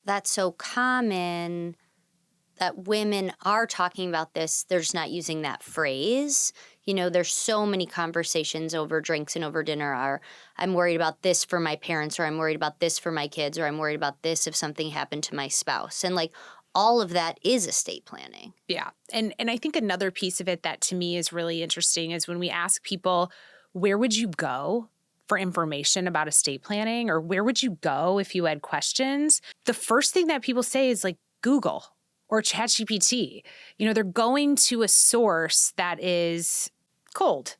that's so common that women are talking about this, they're just not using that phrase. There's so many conversations over drinks and over dinner are, I'm worried about this for my parents, or I'm worried about this for my kids, or I'm worried about this if something happened to my spouse. And like all of that is estate planning. Yeah. And I think another piece of it that to me is really interesting is when we ask people, where would you go for information about estate planning, or where would you go if you had questions? The first thing that people say is like Google or ChatGPT. They're going to a source that is cold.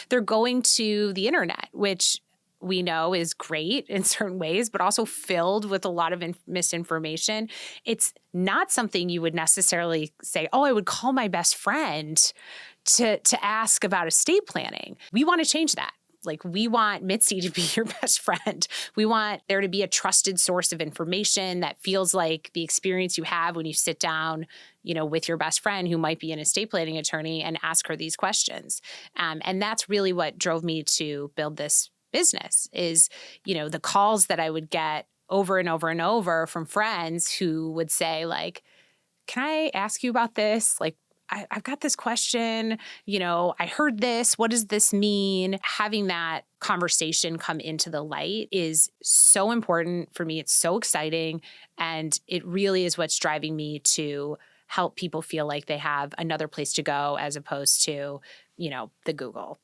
They're going to the internet, which we know is great in certain ways, but also filled with a lot of misinformation. It's not something you would necessarily say, oh, I would call my best friend to ask about estate planning. We want to change that. Like, we want Mitzi to be your best friend. We want there to be a trusted source of information that feels like the experience you have when you sit down, with your best friend who might be an estate planning attorney and ask her these questions. And that's really what drove me to build this business is, the calls that I would get over and over and over from friends who would say like, can I ask you about this? Like, I've got this question, I heard this. What does this mean? Having that conversation come into the light is so important for me. It's so exciting. And it really is what's driving me to help people feel like they have another place to go as opposed to, the Google.